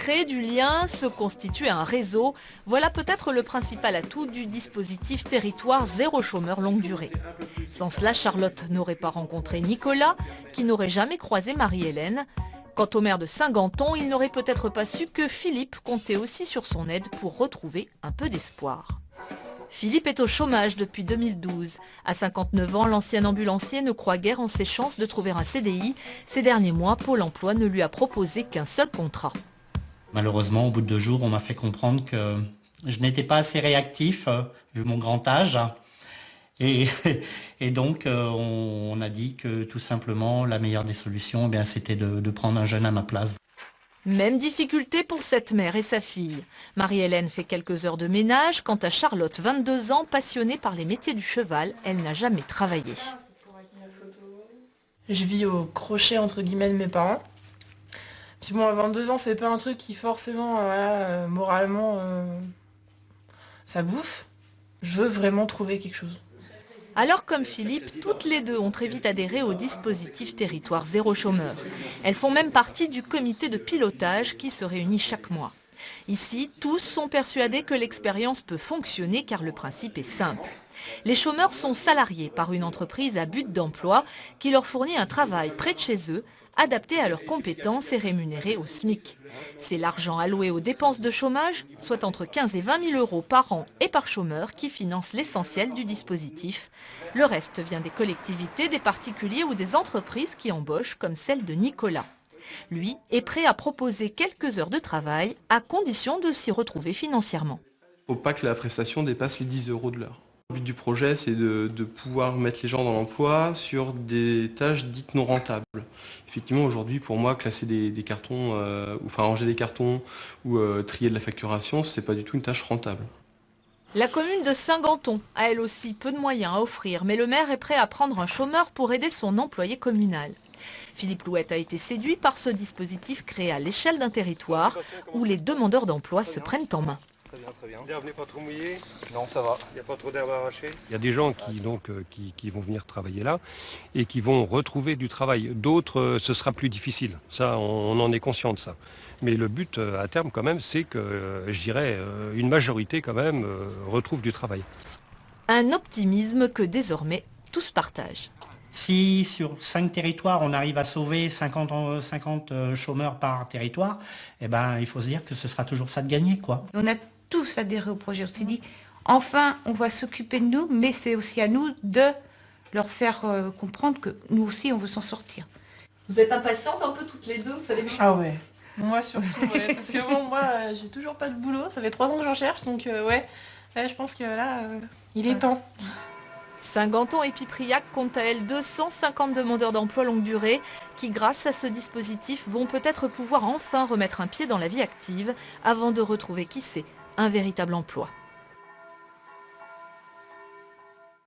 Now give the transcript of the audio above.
Créer du lien, se constituer un réseau, voilà peut-être le principal atout du dispositif Territoire Zéro Chômeur Longue Durée. Sans cela, Charlotte n'aurait pas rencontré Nicolas, qui n'aurait jamais croisé Marie-Hélène. Quant au maire de Saint-Ganton, il n'aurait peut-être pas su que Philippe comptait aussi sur son aide pour retrouver un peu d'espoir. Philippe est au chômage depuis 2012. À 59 ans, l'ancien ambulancier ne croit guère en ses chances de trouver un CDI. Ces derniers mois, Pôle emploi ne lui a proposé qu'un seul contrat. Malheureusement, au bout de 2 jours, on m'a fait comprendre que je n'étais pas assez réactif, vu mon grand âge. Et donc, on a dit que tout simplement, la meilleure des solutions, c'était de prendre un jeune à ma place. Même difficulté pour cette mère et sa fille. Marie-Hélène fait quelques heures de ménage. Quant à Charlotte, 22 ans, passionnée par les métiers du cheval, elle n'a jamais travaillé. Je vis au crochet entre guillemets de mes parents. Puis bon, à 22 ans, c'est pas un truc qui forcément, moralement, ça bouffe. Je veux vraiment trouver quelque chose. Alors comme Philippe, toutes les deux ont très vite adhéré au dispositif Territoire Zéro Chômeur. Elles font même partie du comité de pilotage qui se réunit chaque mois. Ici, tous sont persuadés que l'expérience peut fonctionner car le principe est simple. Les chômeurs sont salariés par une entreprise à but d'emploi qui leur fournit un travail près de chez eux, adapté à leurs compétences et rémunéré au SMIC. C'est l'argent alloué aux dépenses de chômage, soit entre 15 et 20 000 euros par an et par chômeur, qui finance l'essentiel du dispositif. Le reste vient des collectivités, des particuliers ou des entreprises qui embauchent, comme celle de Nicolas. Lui est prêt à proposer quelques heures de travail, à condition de s'y retrouver financièrement. Il ne faut pas que la prestation dépasse les 10 euros de l'heure. Le but du projet, c'est de pouvoir mettre les gens dans l'emploi sur des tâches dites non rentables. Effectivement, aujourd'hui, pour moi, classer des cartons, ranger des cartons ou trier de la facturation, ce n'est pas du tout une tâche rentable. La commune de Saint-Ganton a elle aussi peu de moyens à offrir, mais le maire est prêt à prendre un chômeur pour aider son employé communal. Philippe Louette a été séduit par ce dispositif créé à l'échelle d'un territoire où les demandeurs d'emploi se prennent en main. Très bien. L'herbe n'est pas trop mouillée? Non, ça va. Il n'y a pas trop d'herbe à arracher? Il y a des gens qui vont venir travailler là et qui vont retrouver du travail. D'autres, ce sera plus difficile. Ça, on en est conscient de ça. Mais le but à terme quand même, c'est que, je dirais, une majorité quand même retrouve du travail. Un optimisme que désormais tous partagent. Si sur 5 territoires, on arrive à sauver 50 chômeurs par territoire, il faut se dire que ce sera toujours ça de gagner, quoi. On a tous adhéré au projet. On s'est dit, enfin, on va s'occuper de nous, mais c'est aussi à nous de leur faire comprendre que nous aussi, on veut s'en sortir. Vous êtes impatientes un peu toutes les deux, vous savez bien? Ah ouais. Moi surtout, ouais. Parce que bon, moi, j'ai toujours pas de boulot. Ça fait 3 ans que j'en cherche, donc je pense que là, il est temps. Saint-Ganton et Pipriac comptent à elles 250 demandeurs d'emploi longue durée qui, grâce à ce dispositif, vont peut-être pouvoir enfin remettre un pied dans la vie active avant de retrouver, qui sait, un véritable emploi.